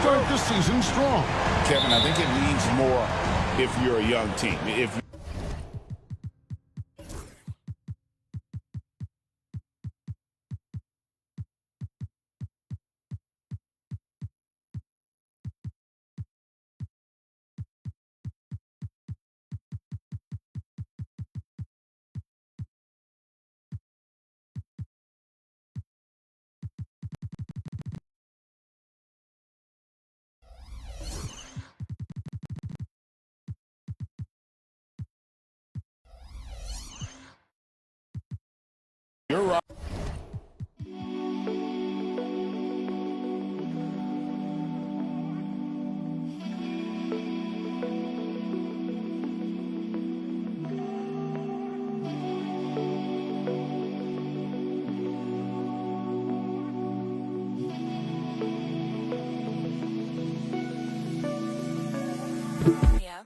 start the season strong. Kevin, I think it means more if you're a young team. If you're right. Yeah.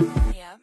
Yeah.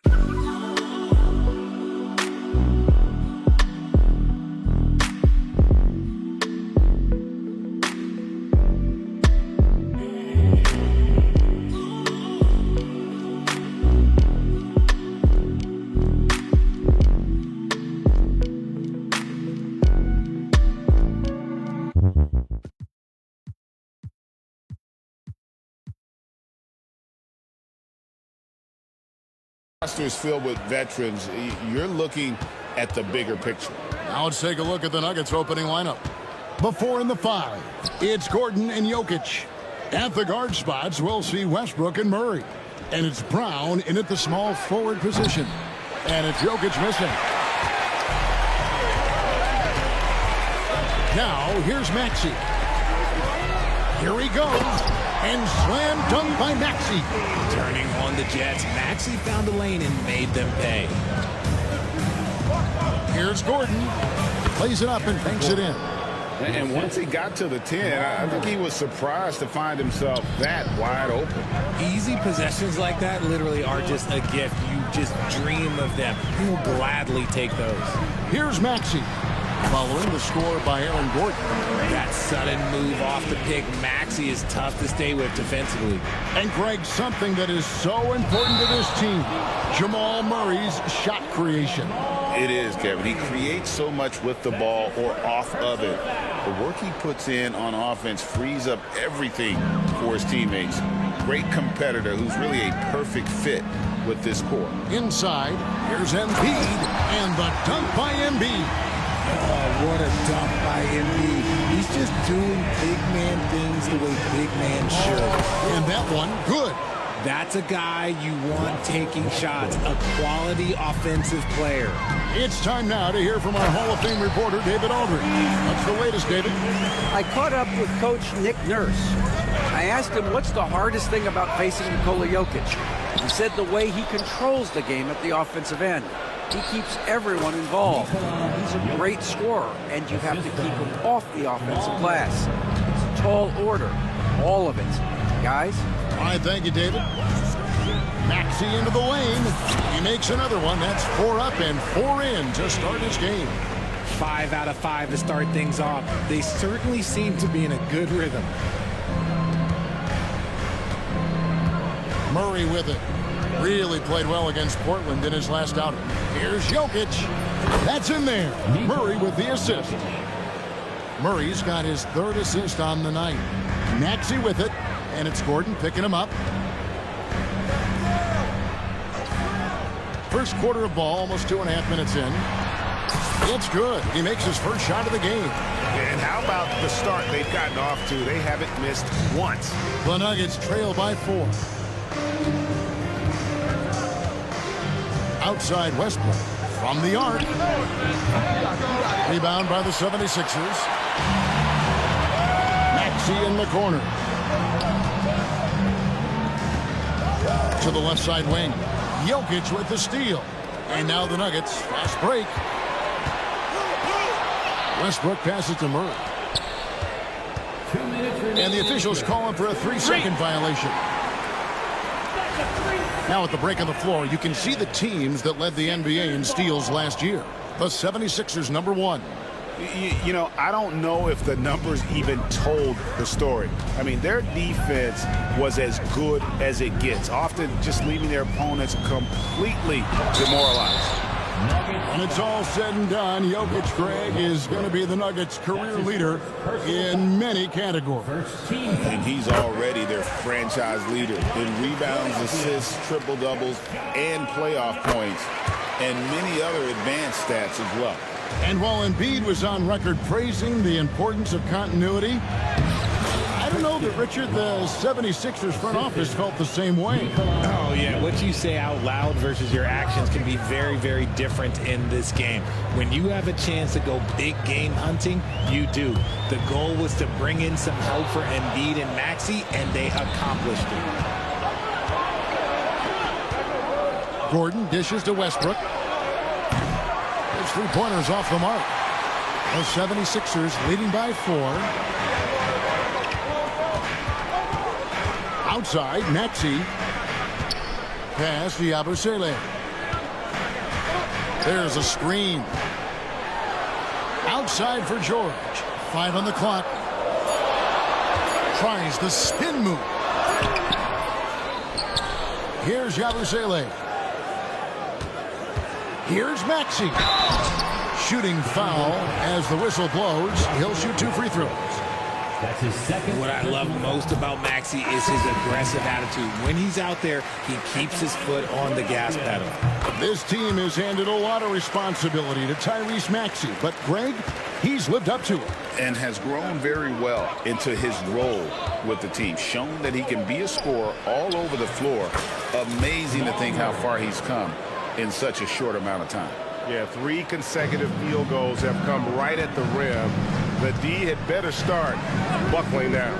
Roster is filled with veterans. You're looking at the bigger picture. Now let's take a look at the Nuggets opening lineup. Before in the 5, it's Gordon and Jokic. At the guard spots, we'll see Westbrook and Murray. And it's Brown in at the small forward position. And it's Jokic missing. Now, here's Maxey. Here he goes. And slam dunk by Maxey. Turning on the Jets, Maxey found a lane and made them pay. Here's Gordon. Plays it up and banks it in. And once he got to the 10, I think he was surprised to find himself that wide open. Easy possessions like that literally are just a gift. You just dream of them. You'll gladly take those. Here's Maxey. Following the score by Aaron Gordon. That sudden move off the pick, Maxey is tough to stay with defensively. And Greg, something that is so important to this team, Jamal Murray's shot creation. It is, Kevin. He creates so much with the ball or off of it. The work he puts in on offense frees up everything for his teammates. Great competitor who's really a perfect fit with this core. Inside, here's Embiid, and the dunk by Embiid. Oh, what a dunk by Embiid. He's just doing big man things the way big man should. And that one, good. That's a guy you want taking shots, a quality offensive player. It's time now to hear from our Hall of Fame reporter, David Aldridge. What's the latest, David? I caught up with Coach Nick Nurse. I asked him what's the hardest thing about facing Nikola Jokic. He said the way he controls the game at the offensive end. He keeps everyone involved. He's a great scorer, and you have to keep him off the offensive glass. It's a tall order, all of it. Guys? All right, thank you, David. Maxey into the lane. He makes another one. That's 4 up and 4 in to start his game. 5 out of 5 to start things off. They certainly seem to be in a good rhythm. Murray with it. Really played well against Portland in his last outing. Here's Jokic. That's in there. Murray with the assist. Murray's got his 3rd assist on the night. Maxey with it, and it's Gordon picking him up. First quarter of ball, almost 2.5 minutes in. It's good. He makes his first shot of the game. And how about the start they've gotten off to? They haven't missed once. The Nuggets trail by 4. Outside Westbrook from the arc. Rebound by the 76ers. Maxey in the corner. To the left side wing. Jokic with the steal. And now the Nuggets. Fast break. Westbrook passes to Murray. And the officials call him for a 3-second violation. Now at the break on the floor, you can see the teams that led the NBA in steals last year. The 76ers, number 1. You know, I don't know if the numbers even told the story. I mean, their defense was as good as it gets, often just leaving their opponents completely demoralized. When it's all said and done, Jokic, Greg, is going to be the Nuggets' career leader in many categories. And he's already their franchise leader in rebounds, assists, triple-doubles, and playoff points, and many other advanced stats as well. And while Embiid was on record praising the importance of continuity, I don't know that, Richard, the 76ers front office felt the same way. Oh, yeah. What you say out loud versus your actions can be very, very different in this game. When you have a chance to go big game hunting, you do. The goal was to bring in some help for Embiid and Maxey, and they accomplished it. Gordon dishes to Westbrook. His 3-pointers off the mark. The 76ers leading by 4. Outside, Maxey. pass to Yabusele. There's a screen. Outside for George. 5 on the clock. Tries the spin move. Here's Yabusele. Here's Maxey. Shooting foul as the whistle blows. He'll shoot 2 free throws. That's his second. What I love most about Maxey is his aggressive attitude. When he's out there, he keeps his foot on the gas pedal. This team has handed a lot of responsibility to Tyrese Maxey, but Greg, he's lived up to it. And has grown very well into his role with the team. Shown that he can be a scorer all over the floor. Amazing to think how far he's come in such a short amount of time. Yeah, 3 consecutive field goals have come right at the rim. The D had better start buckling down.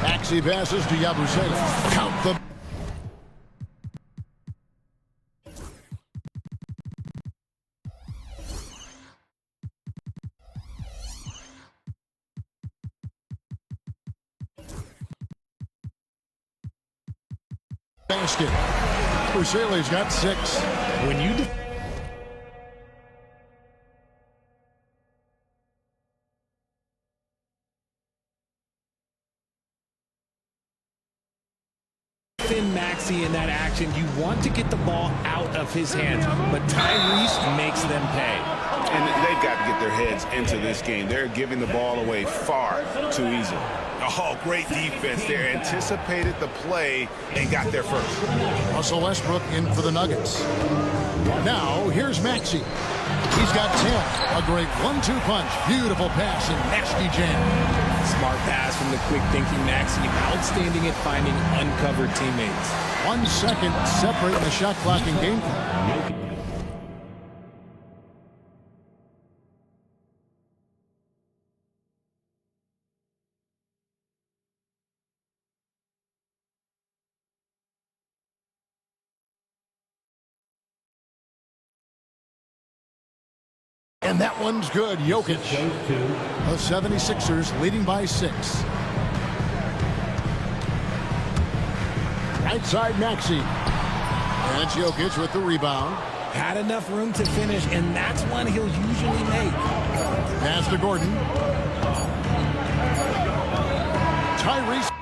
Maxey passes to Yabusele. Count the... basket. Yabusele's got 6. When you defend Maxey in that action, you want to get the ball out of his hands, but Tyrese makes them pay. And they've got to get their heads into this game. They're giving the ball away far too easily. Oh, great defense there. Anticipated the play and got there first. Russell Westbrook in for the Nuggets. Now, here's Maxey. He's got 10. A great 1-2 punch. Beautiful pass and nasty jam. Smart pass from the quick-thinking Maxey. Outstanding at finding uncovered teammates. 1 second separating the shot clock and game clock. And that one's good. Jokic. The 76ers leading by 6. Right side Maxey. And it's Jokic with the rebound. Had enough room to finish, and that's one he'll usually make. Pass to Gordon. Tyrese.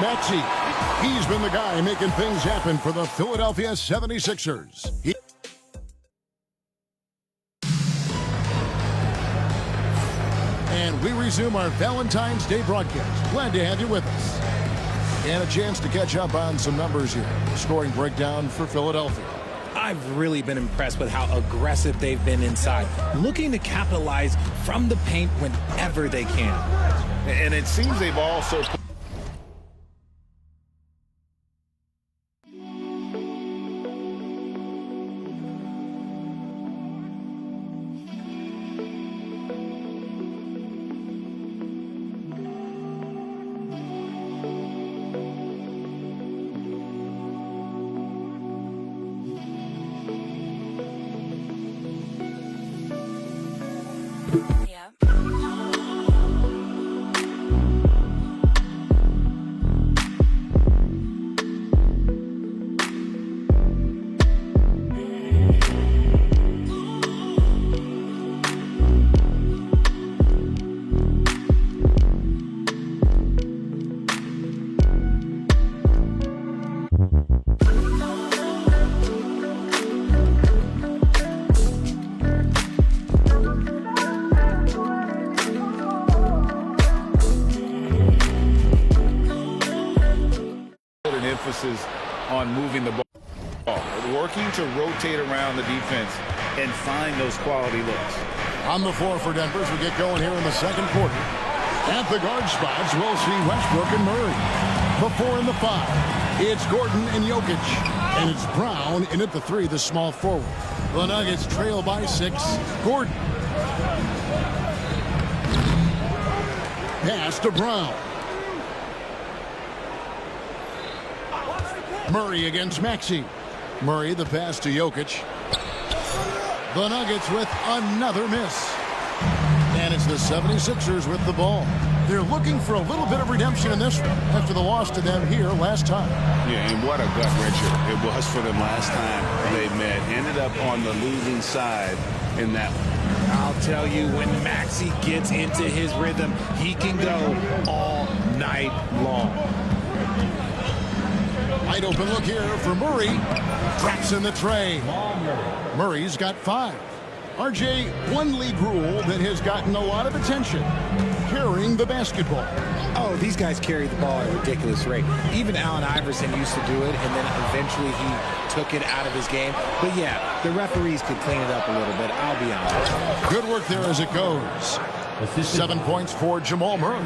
Maxey, he's been the guy making things happen for the Philadelphia 76ers. And we resume our Valentine's Day broadcast. Glad to have you with us. And a chance to catch up on some numbers here. Scoring breakdown for Philadelphia. I've really been impressed with how aggressive they've been inside, looking to capitalize from the paint whenever they can. And it seems they've also... Yeah. Emphasis on moving the ball, working to rotate around the defense and find those quality looks. On the floor for Denver as we get going here in the second quarter. At the guard spots, we'll see Westbrook and Murray. The 4 and the 5. It's Gordon and Jokic. And it's Brown in at the 3, the small forward. The Nuggets trail by 6. Gordon. Pass to Brown. Murray against Maxey. Murray, the pass to Jokic. The Nuggets with another miss. And it's the 76ers with the ball. They're looking for a little bit of redemption in this one after the loss to them here last time. Yeah, and what a gut wrencher it was for them last time they met. Ended up on the losing side in that one. I'll tell you, when Maxey gets into his rhythm, he can go all night long. Wide open look here for Murray. Drops in the tray. Murray's got 5. RJ, one league rule that has gotten a lot of attention: carrying the basketball. Oh, these guys carry the ball at a ridiculous rate. Even Allen Iverson used to do it, and then eventually he took it out of his game. But yeah, the referees could clean it up a little bit, I'll be honest. Good work there as it goes. 7 points for Jamal Murray.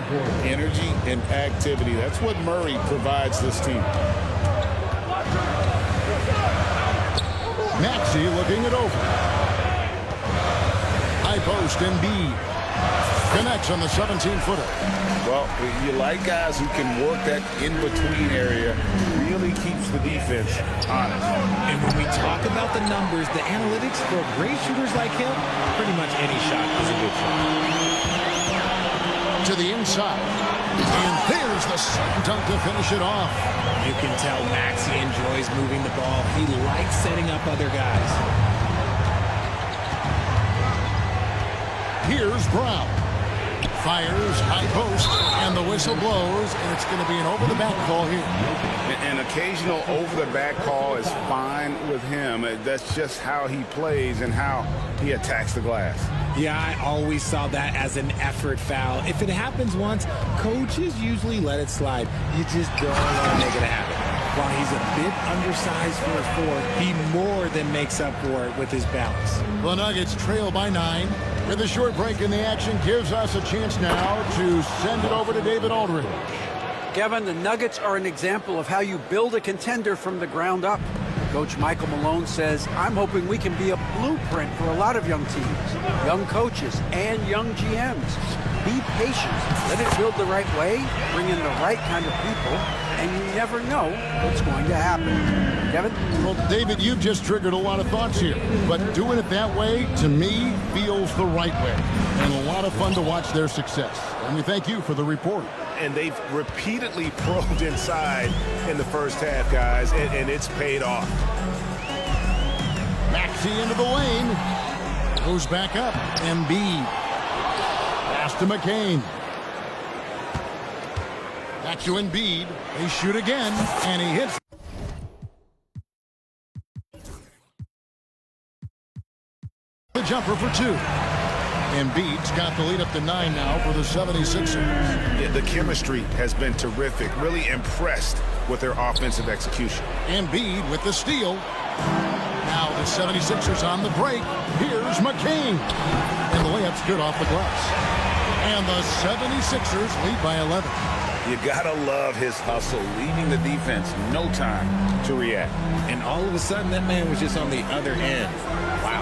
Energy and activity. That's what Murray provides this team. Maxey looking it over. High post, Embiid connects on the 17-footer. Well, you like guys who can work that in-between area. Really keeps the defense honest. And when we talk about the numbers, the analytics for great shooters like him, pretty much any shot is a good shot. To the inside. And there's the slam dunk to finish it off. You can tell Maxey enjoys moving the ball. He likes setting up other guys. Here's Brown. Fires, high post, and the whistle blows, and it's going to be an over-the-back call here. An occasional over-the-back call is fine with him. That's just how he plays and how he attacks the glass. Yeah, I always saw that as an effort foul. If it happens once, coaches usually let it slide. You just don't want to make it happen. While he's a bit undersized for a 4, he more than makes up for it with his balance. The Nuggets trail by 9. With a short break in the action, gives us a chance now to send it over to David Aldridge. Kevin, the Nuggets are an example of how you build a contender from the ground up. Coach Michael Malone says, I'm hoping we can be a blueprint for a lot of young teams, young coaches, and young GMs. Be patient. Let it build the right way, bring in the right kind of people, and you never know what's going to happen. Kevin? Well, David, you've just triggered a lot of thoughts here, but doing it that way, to me, feels the right way. And a lot of fun to watch their success. And we thank you for the report. And they've repeatedly probed inside in the first half, guys, and it's paid off. Maxey into the lane. Goes back up. Embiid. Pass to McCain. Back to Embiid. They shoot again, and he hits. The jumper for 2. Embiid's got the lead up to 9 now for the 76ers. Yeah, the chemistry has been terrific. Really impressed with their offensive execution. Embiid with the steal. Now the 76ers on the break. Here's McCain. And the layup's good off the glass. And the 76ers lead by 11. You gotta love his hustle, leaving the defense no time to react. And all of a sudden, that man was just on the other end. Wow.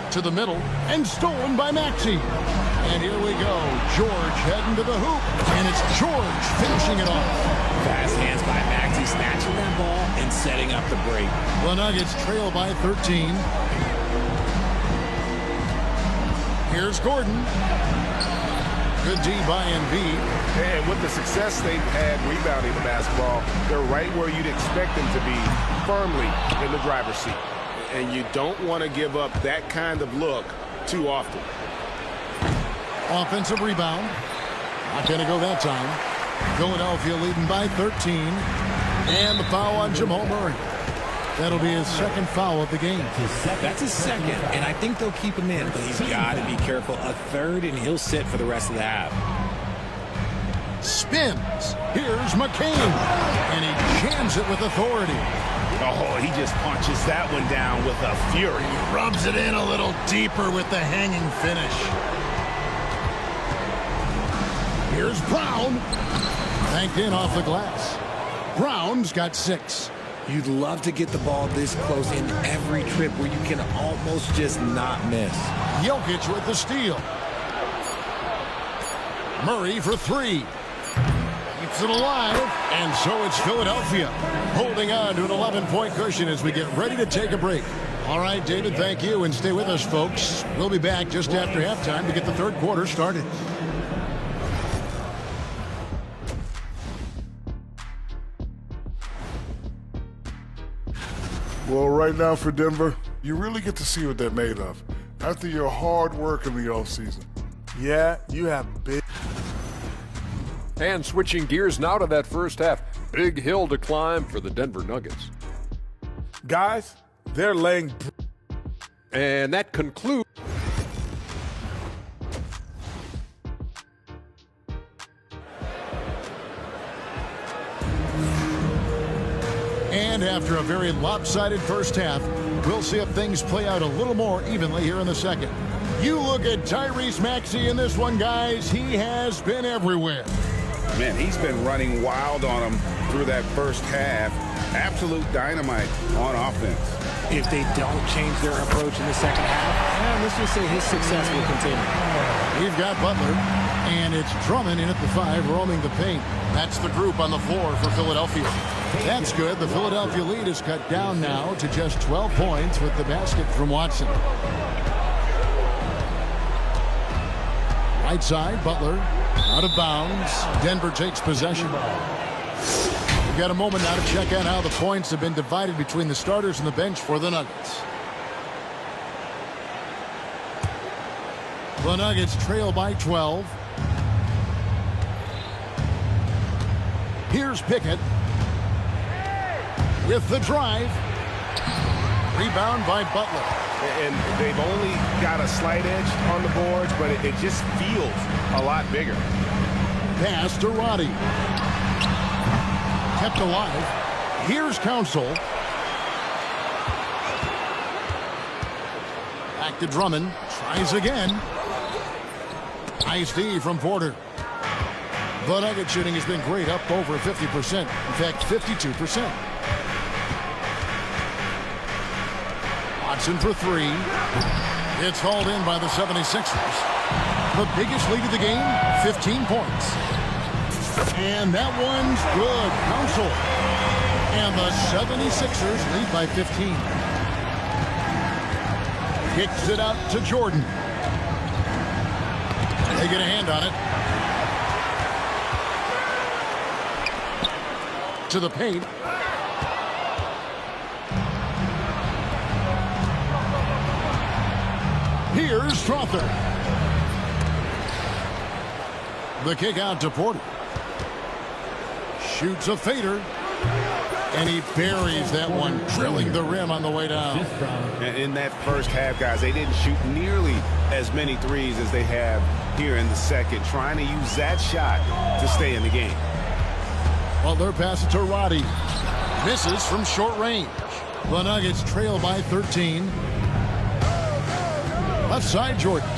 To the middle, and stolen by Maxey. And here we go. George heading to the hoop, and it's George finishing it off. Fast hands by Maxey, snatching that ball and setting up the break. The Nuggets trail by 13. Here's Gordon. Good D by Embiid. And with the success they've had rebounding the basketball, they're right where you'd expect them to be, firmly in the driver's seat. And you don't want to give up that kind of look too often. Offensive rebound. Not going to go that time. Philadelphia leading by 13. And the foul on Jamal Murray. That'll be his second foul of the game. That's his second, and I think they'll keep him in, but he's got to be careful. A third, and he'll sit for the rest of the half. Spins. Here's McCain. And he jams it with authority. Oh, he just punches that one down with a fury. Rubs it in a little deeper with the hanging finish. Here's Brown. Banked in off the glass. Brown's got 6. You'd love to get the ball this close in every trip where you can almost just not miss. Jokic with the steal. Murray for 3. He Keeps it alive, and so it's Philadelphia holding on to an 11-point cushion as we get ready to take a break. All right, David, thank you, and stay with us, folks. We'll be back just after halftime to get the third quarter started. Well, right now for Denver, you really get to see what they're made of after your hard work in the offseason. Yeah, you have big... And switching gears now to that first half. Big hill to climb for the Denver Nuggets. Guys, they're laying... And that concludes. And after a very lopsided first half, we'll see if things play out a little more evenly here in the second. You look at Tyrese Maxey in this one, guys. He has been everywhere. Man, he's been running wild on him through that first half. Absolute dynamite on offense. If they don't change their approach in the second half, let's just say his success will continue. We've got Butler, and it's Drummond in at the 5, roaming the paint. That's the group on the floor for Philadelphia. That's good. The Philadelphia lead is cut down now to just 12 points with the basket from Watson. Right side, Butler out of bounds. Denver takes possession. We've got a moment now to check out how the points have been divided between the starters and the bench for the Nuggets. The Nuggets trail by 12. Here's Pickett with the drive. Rebound by Butler. And they've only got a slight edge on the boards, but it just feels a lot bigger. Pass to Roddy. Kept alive. Here's Council. Back to Drummond. Tries again. Nice D from Porter. The Nugget shooting has been great, up over 50%. In fact, 52%. Watson for 3. It's hauled in by the 76ers. The biggest lead of the game, 15 points. And that one's good. Council. And the 76ers lead by 15. Kicks it out to Jordan. They get a hand on it. To the paint. Here's Strother. The kick out to Porter. Shoots a fader. And he buries that one, drilling the rim on the way down. And in that first half, guys, they didn't shoot nearly as many threes as they have here in the second, trying to use that shot to stay in the game. Butler passes to Roddy. Misses from short range. The Nuggets trail by 13. Left side, Jordan.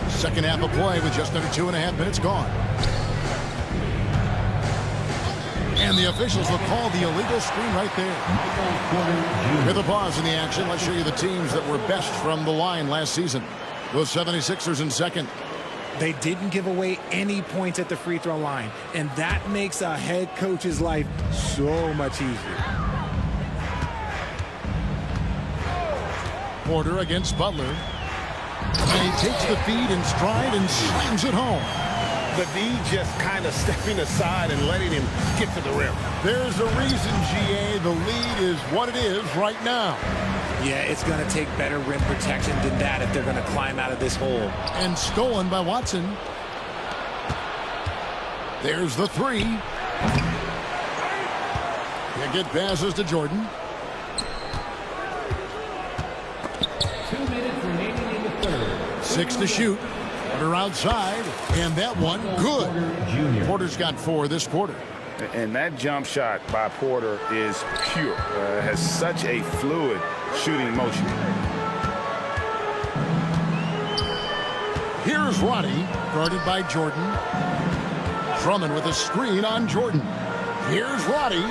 Second half of play with just under 2.5 minutes gone. And the officials will call the illegal screen right there. With a pause in the action, let's show you the teams that were best from the line last season. The 76ers in second. They didn't give away any points at the free throw line, and that makes a head coach's life so much easier. Porter against Butler. And he takes the feed in stride and slams it home. The D just kind of stepping aside and letting him get to the rim. There's a reason, GA, the lead is what it is right now. Yeah, it's going to take better rim protection than that if they're going to climb out of this hole. And stolen by Watson. There's the 3. Pickett passes to Jordan. 2 minutes remaining in the third. 6 to shoot. Porter outside, and that one good. Porter's got 4 this quarter. And that jump shot by Porter is pure. Has such a fluid shooting motion. Here's Roddy, guarded by Jordan. Drummond with a screen on Jordan. Here's Roddy.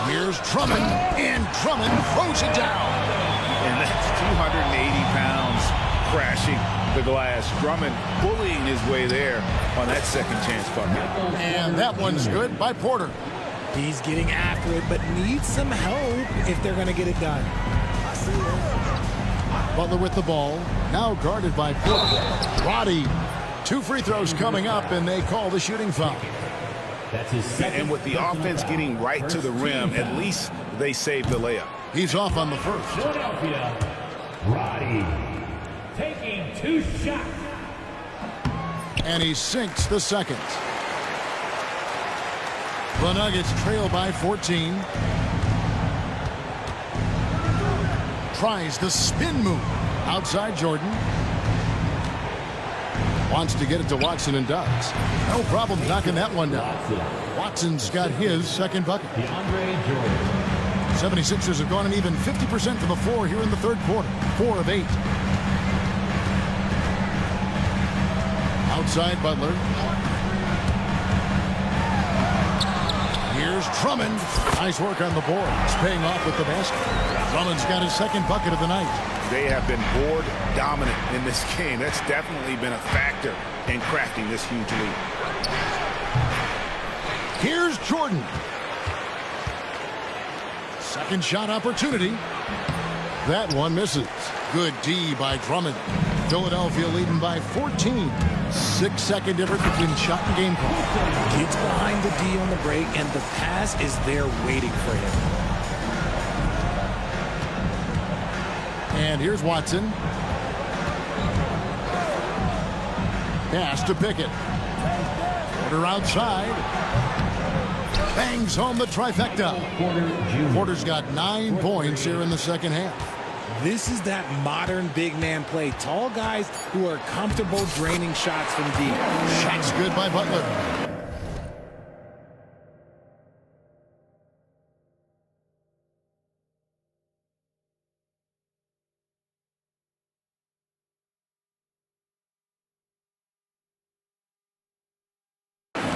Here's Drummond, and Drummond throws it down. And that's 280 pounds crashing the glass. Drummond bullying his way there on that second chance bucket. And that one's good by Porter. He's getting after it, but needs some help if they're going to get it done. Butler with the ball. Now guarded by Porter. Roddy. 2 free throws coming up, and they call the shooting foul. And with the offense getting right to the rim, at least they saved the layup. He's off on the first. Philadelphia, Roddy taking 2 shots. And he sinks the second. The Nuggets trail by 14. Tries the spin move. Outside Jordan. Wants to get it to Watson and does. No problem knocking that one down. Watson's got his second bucket. 76ers have gone an even 50% from the floor here in the third quarter. 4 of 8. Outside Butler. Here's Drummond. Nice work on the board. He's paying off with the basket. Drummond's got his second bucket of the night. They have been board dominant in this game. That's definitely been a factor in crafting this huge lead. Here's Jordan. Second shot opportunity. That one misses. Good D by Drummond. Philadelphia leading by 14. 6-second difference between shot and game clock. Gets behind the D on the break, and the pass is there waiting for him. And here's Watson. Pass to Pickett. Porter outside. Bangs home the trifecta. Porter's got 9 points here in the second half. This is that modern big man play. Tall guys who are comfortable draining shots from deep. Shots good by Butler.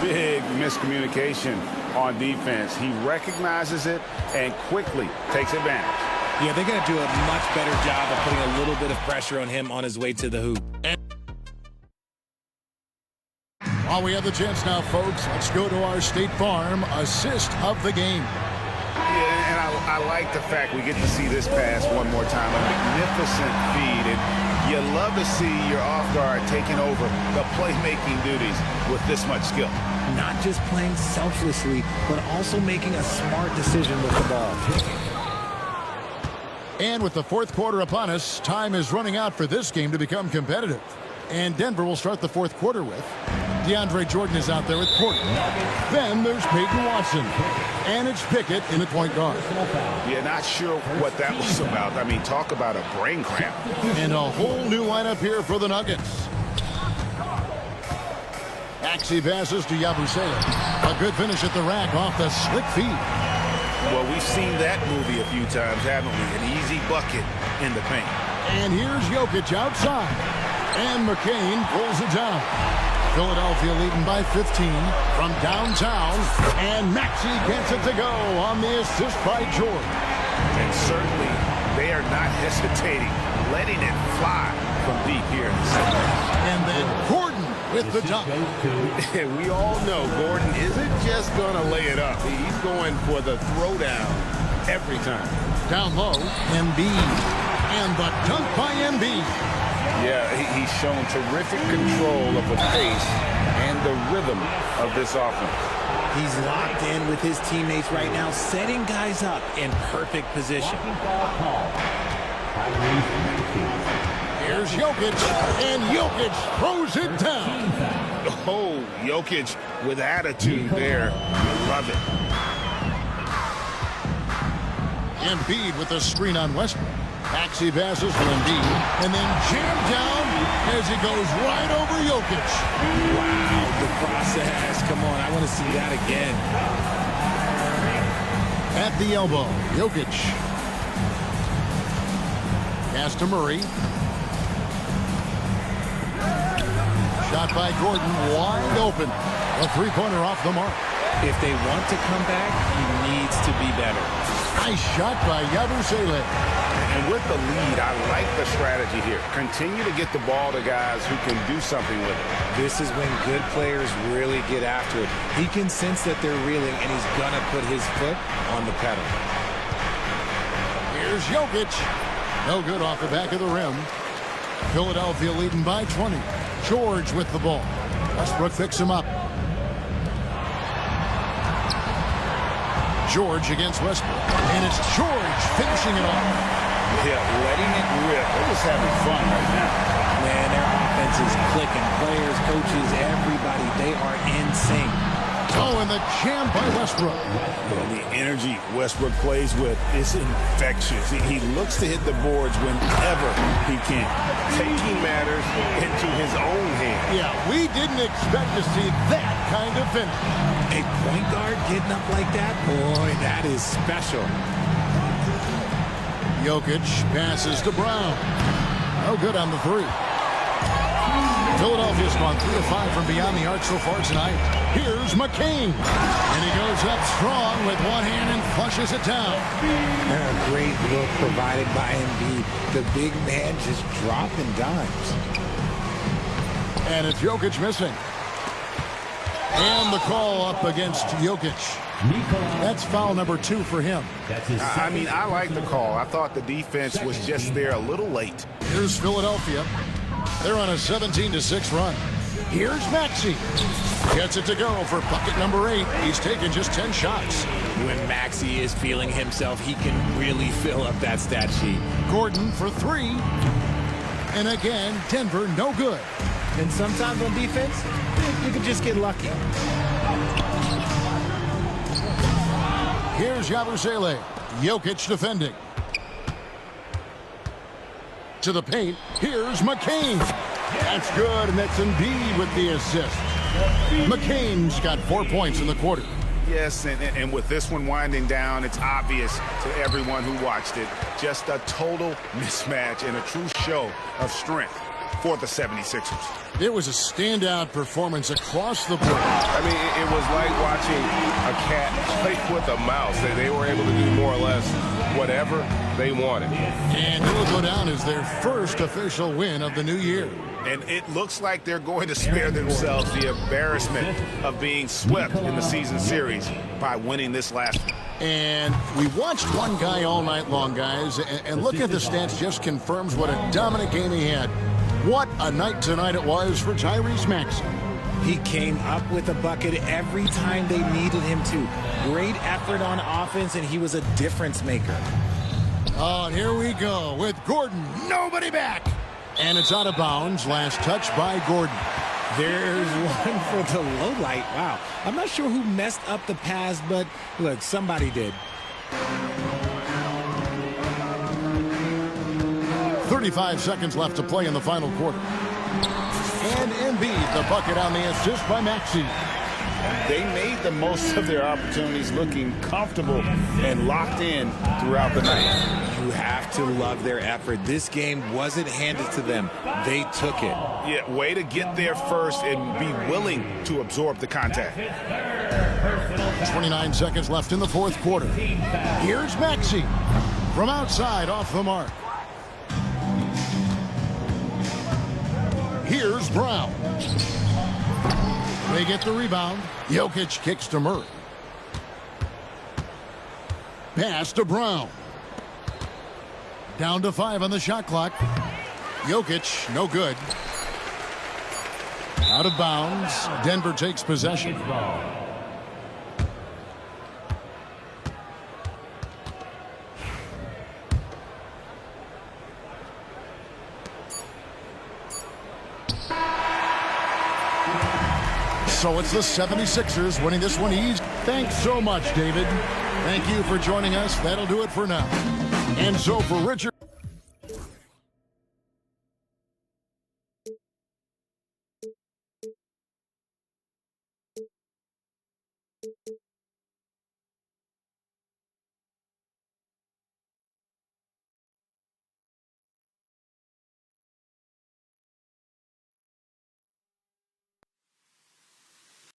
Big miscommunication on defense. He recognizes it and quickly takes advantage. Yeah, they're going to do a much better job of putting a little bit of pressure on him on his way to the hoop. While we have the chance now, folks, let's go to our State Farm assist of the game. Yeah, and I like the fact we get to see this pass one more time. A magnificent feed. And you love to see your off guard taking over the playmaking duties with this much skill. Not just playing selflessly, but also making a smart decision with the ball. And with the fourth quarter upon us, time is running out for this game to become competitive. And Denver will start the fourth quarter with DeAndre Jordan is out there with Porter. Then there's Peyton Watson. And it's Pickett in the point guard. Yeah, not sure what that was about. I mean, talk about a brain cramp. And a whole new lineup here for the Nuggets. Maxey passes to Yabusele. A good finish at the rack off the slick feed. Well, we've seen that movie a few times, haven't we? An easy bucket in the paint. And here's Jokic outside. And McCain pulls it down. Philadelphia leading by 15 from downtown. And Maxey gets it to go on the assist by Jordan. And certainly they are not hesitating, letting it fly from deep here in the center. And then Gordon with the dunk. We all know Gordon isn't just going to lay it up. He's going for the throwdown every time. Down low, Embiid. And the dunk by Embiid. Yeah, he's shown terrific control of the pace and the rhythm of this offense. He's locked in with his teammates right now, setting guys up in perfect position. Here's Jokic, and Jokic throws it down. Oh, Jokic with attitude there. Love it. Embiid with the screen on Westbrook. Maxey passes to Embiid, and then jammed down as he goes right over Jokic. Wow, the process. Come on, I want to see that again. At the elbow, Jokic. Pass to Murray. Shot by Gordon, wide open. A three-pointer off the mark. If they want to come back, he needs to be better. Nice shot by Yabusele. And with the lead, I like the strategy here. Continue to get the ball to guys who can do something with it. This is when good players really get after it. He can sense that they're reeling, and he's going to put his foot on the pedal. Here's Jokic. No good off the back of the rim. Philadelphia leading by 20. George with the ball. Westbrook picks him up. George against Westbrook. And it's George finishing it off. Yeah, letting it rip. They're just having fun right now. Man, their offense is clicking. Players, coaches, everybody, they are in sync. Oh, and the jam by Westbrook. The energy Westbrook plays with is infectious. He looks to hit the boards whenever he can. Taking matters into his own hands. Yeah, we didn't expect to see that kind of finish. A point guard getting up like that? Boy, that is special. Jokic passes to Brown. No good on the three. Philadelphia's gone 3 of 5 from beyond the arc so far tonight. Here's McCain. And he goes up strong with one hand and flushes it down. And a great look provided by Embiid. The big man just dropping dimes. And it's Jokic missing. And the call up against Jokic. That's foul number 2 for him. I mean, I like the call. I thought the defense was just there a little late. Here's Philadelphia. They're on a 17-6 run. Here's Maxey. Gets it to go for bucket number 8. He's taken just 10 shots. When Maxey is feeling himself, he can really fill up that stat sheet. Gordon for 3. And again, Denver no good. And sometimes on defense, you can just get lucky. Here's Yabusele. Jokic defending. To the paint. Here's McCain. That's good, and that's Embiid with the assist. McCain's got 4 points in the quarter. Yes, and with this one winding down, it's obvious to everyone who watched it. Just a total mismatch and a true show of strength for the 76ers. It was a standout performance across the board. I mean, it was like watching a cat play with a mouse. They were able to do more or less whatever they wanted. And it'll go down as their first official win of the new year. And it looks like they're going to spare themselves the embarrassment of being swept in the season series by winning this last one. And we watched one guy all night long, guys, and look at the stats, just confirms what a dominant game he had. What a night tonight it was for Tyrese Maxey. He came up with a bucket every time they needed him to. Great effort on offense, and he was a difference maker. Oh, and here we go with Gordon. Nobody back. And it's out of bounds. Last touch by Gordon. There's one for the low light. Wow. I'm not sure who messed up the pass, but look, somebody did. 35 seconds left to play in the final quarter. And Embiid, the bucket on the assist by Maxey. They made the most of their opportunities, looking comfortable and locked in throughout the night. You have to love their effort. This game wasn't handed to them. They took it. Yeah, way to get there first and be willing to absorb the contact. 29 seconds left in the fourth quarter. Here's Maxey from outside off the mark. Here's Brown. They get the rebound. Jokic kicks to Murray. Pass to Brown. Down to 5 on the shot clock. Jokic, no good. Out of bounds. Denver takes possession. So it's the 76ers winning this one easy. Thanks so much, David. Thank you for joining us. That'll do it for now. And so for Richard.